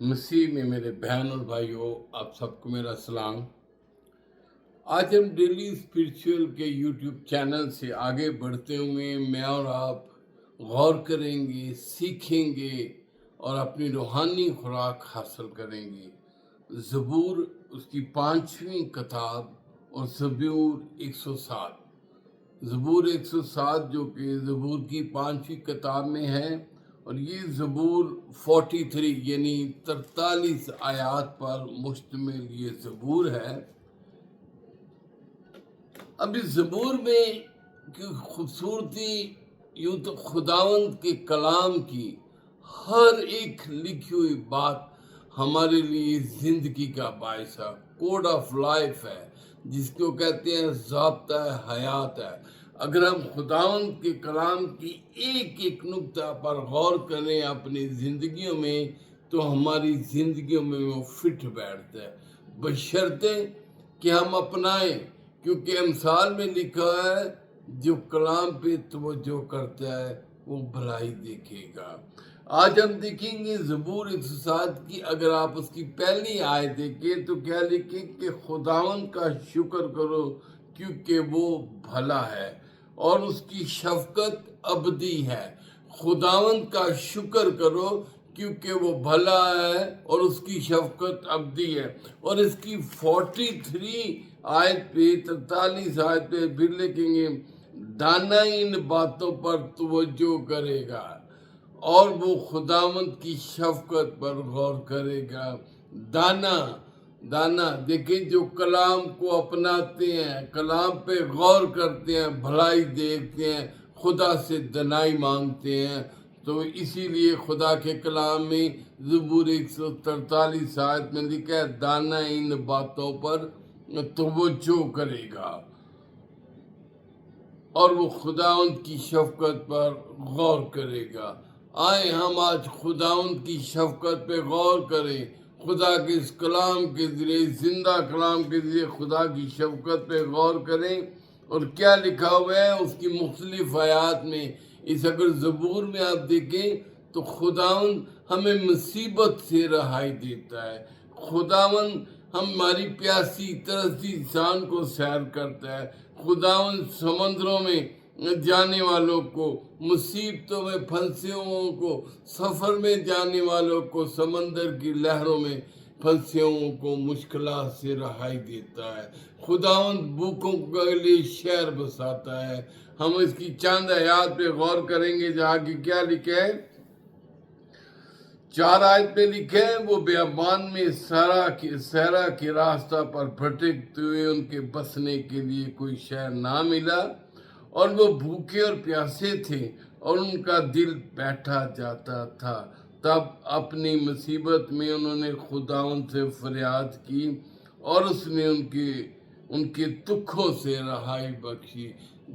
مسیح میں میرے بہن اور بھائیوں، آپ سب کو میرا سلام۔ آج ہم ڈیلی اسپرچول کے یوٹیوب چینل سے آگے بڑھتے ہوئے میں اور آپ غور کریں گے، سیکھیں گے اور اپنی روحانی خوراک حاصل کریں گے۔ زبور اس کی 5ویں کتاب اور زبور 107، زبور 107 جو کہ زبور کی 5ویں کتاب میں ہے، اور یہ زبور 43 یعنی 43 آیات پر مشتمل یہ زبور ہے۔ اب اس زبور میں کی خوبصورتی یوں تو خداوند کے کلام کی ہر ایک لکھی ہوئی بات ہمارے لیے زندگی کا باعث ہے، کوڈ آف لائف ہے، جس کو کہتے ہیں ضابطہ حیات ہے۔ اگر ہم خداوند کے کلام کی ایک ایک نقطہ پر غور کریں اپنی زندگیوں میں تو ہماری زندگیوں میں وہ فٹ بیٹھتا ہے، بشرطے کہ ہم اپنائیں، کیونکہ امثال میں لکھا ہے جو کلام پہ توجہ کرتا ہے وہ بھلائی دیکھے گا۔ آج ہم دیکھیں گے زبور 107 کی، اگر آپ اس کی پہلی آیت دیکھیں تو کیا لکھیں کہ خداوند کا شکر کرو کیونکہ وہ بھلا ہے اور اس کی شفقت ابدی ہے۔ خداوند کا شکر کرو کیونکہ وہ بھلا ہے اور اس کی شفقت ابدی ہے۔ اور اس کی 43 آیت پہ 43 آیت پہ پھر لکھیں گے دانا ان باتوں پر توجہ کرے گا اور وہ خداوند کی شفقت پر غور کرے گا۔ دانا دیکھیں جو کلام کو اپناتے ہیں، کلام پہ غور کرتے ہیں، بھلائی دیکھتے ہیں، خدا سے دنائی مانگتے ہیں، تو اسی لیے خدا کے کلام میں زبور 143 آیت میں لکھا ہے دانا ان باتوں پر توجہ کرے گا اور وہ خداوند کی شفقت پر غور کرے گا۔ آئیں ہم آج خداوند کی شفقت پہ غور کریں، خدا کے اس کلام کے ذریعے، زندہ کلام کے ذریعے خدا کی شفقت پہ غور کریں۔ اور کیا لکھا ہوا ہے اس کی مختلف آیات میں، اس اگر زبور میں آپ دیکھیں تو خداوند ہمیں مصیبت سے رہائی دیتا ہے، خداوند ہماری پیاسی ترستی انسان کو سیر کرتا ہے، خداوند سمندروں میں جانے والوں کو، مصیبتوں میں پھنسے ہوئوں کو، سفر میں جانے والوں کو، سمندر کی لہروں میں پھنسے ہوئوں کو مشکلات سے رہائی دیتا ہے۔ خداوند بھوکوں کے لیے شہر بساتا ہے۔ ہم اس کی چند آیات پہ غور کریں گے جہاں کی کیا لکھے ہے۔ 4 آیت پہ لکھے ہیں وہ بیابان میں صحرا کے راستہ پر بھٹکتے ہوئے ان کے بسنے کے لیے کوئی شہر نہ ملا، اور وہ بھوکے اور پیاسے تھے اور ان کا دل بیٹھا جاتا تھا۔ تب اپنی مصیبت میں انہوں نے خداوند سے فریاد کی اور اس نے ان کے دکھوں سے رہائی بخشی۔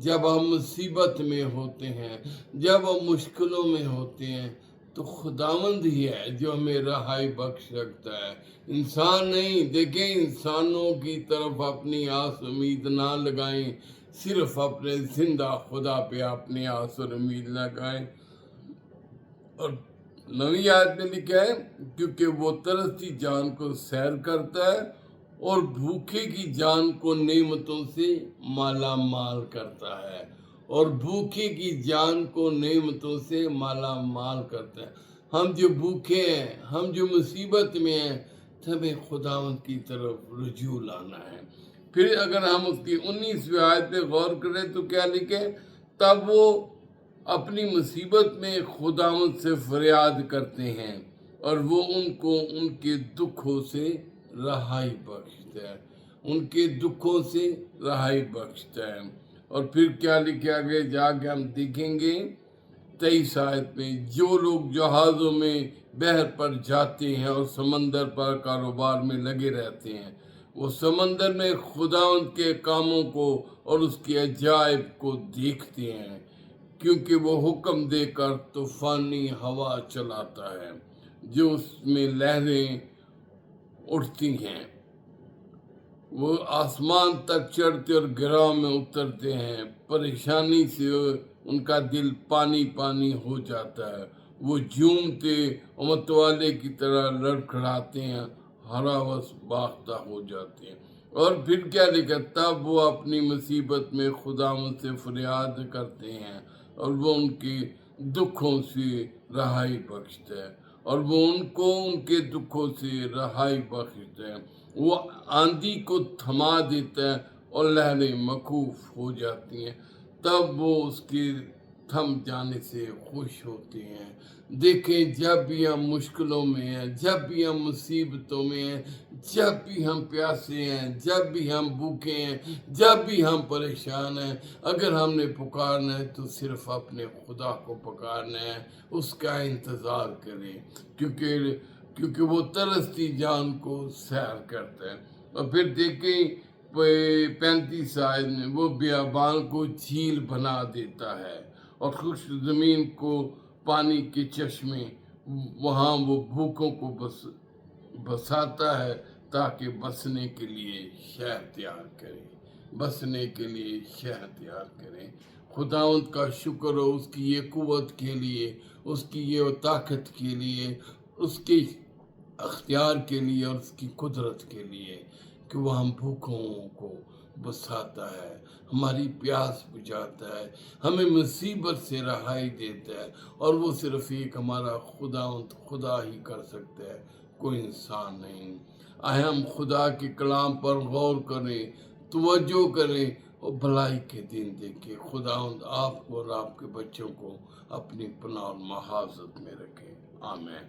جب ہم مصیبت میں ہوتے ہیں، جب ہم مشکلوں میں ہوتے ہیں تو خداوند ہی ہے جو ہمیں رہائی بخش سکتا ہے، انسان نہیں۔ دیکھیں انسانوں کی طرف اپنی آس امید نہ لگائیں، صرف اپنے زندہ خدا پہ اپنی آس اور امید لگائیں۔ اور 9 آیت میں لکھا ہے کیونکہ وہ ترستی جان کو سیر کرتا ہے اور بھوکے کی جان کو نعمتوں سے مالا مال کرتا ہے، اور بھوکے کی جان کو نعمتوں سے مالا مال کرتا ہے۔ ہم جو بھوکے ہیں، ہم جو مصیبت میں ہیں، ہمیں خداوند کی طرف رجوع لانا ہے۔ پھر اگر ہم اس کی 19ویں آیت پہ غور کریں تو کیا لکھے، تب وہ اپنی مصیبت میں خداوند سے فریاد کرتے ہیں اور وہ ان کو ان کے دکھوں سے رہائی بخشتا ہے، ان کے دکھوں سے رہائی بخشتا ہے۔ اور پھر کیا لکھا گیا جا کے ہم دیکھیں گے 23 آیت میں، جو لوگ جہازوں میں بحر پر جاتے ہیں اور سمندر پر کاروبار میں لگے رہتے ہیں، وہ سمندر میں خداوند کے کاموں کو اور اس کے عجائب کو دیکھتے ہیں، کیونکہ وہ حکم دے کر طوفانی ہوا چلاتا ہے جو اس میں لہریں اٹھتی ہیں۔ وہ آسمان تک چڑھتے اور گراہ میں اترتے ہیں، پریشانی سے ان کا دل پانی پانی ہو جاتا ہے، وہ جھومتے اور متوالے کی طرح لڑکھڑاتے ہیں، ہراوس باختہ ہو جاتے ہیں۔ اور پھر کیا لکھا، تب وہ اپنی مصیبت میں خدا ان سے فریاد کرتے ہیں اور وہ ان کے دکھوں سے رہائی بخشتا ہے، اور وہ ان کو ان کے دکھوں سے رہائی بخشتا ہے۔ وہ آندھی کو تھما دیتا ہے اور لہریں موقوف ہو جاتی ہیں، تب وہ اس کے تھم جانے سے خوش ہوتے ہیں۔ دیکھیں، جب بھی ہم مشکلوں میں ہیں، جب بھی ہم مصیبتوں میں ہیں، جب بھی ہم پیاسے ہیں، جب بھی ہم بھوکے ہیں، جب بھی ہم پریشان ہیں، اگر ہم نے پکارنا ہے تو صرف اپنے خدا کو پکارنا ہے، اس کا انتظار کریں، کیونکہ وہ ترستی جان کو سیر کرتا ہے۔ اور پھر دیکھیں 35 آیت میں، وہ بیابان کو جھیل بنا دیتا ہے اور خشک زمین کو پانی کے چشمے، وہاں وہ بھوکوں کو بساتا ہے تاکہ بسنے کے لیے شہر تیار کریں، بسنے کے لیے شہر تیار کریں۔ خداوند کا شکر ہو اس کی یہ قوت کے لیے، اس کی یہ طاقت کے لیے، اس کے اختیار کے لیے اور اس کی قدرت کے لیے کہ وہ ہم بھوکوں کو بساتا ہے، ہماری پیاس بجھاتا ہے، ہمیں مصیبت سے رہائی دیتا ہے، اور وہ صرف ایک ہمارا خداوند خدا ہی کر سکتا ہے، کوئی انسان نہیں۔ آئے ہم خدا کے کلام پر غور کریں، توجہ کریں اور بھلائی کے دن دیکھیں۔ خداوند آپ کو اور آپ کے بچوں کو اپنی پناہ اور محافظت میں رکھیں۔ آمین۔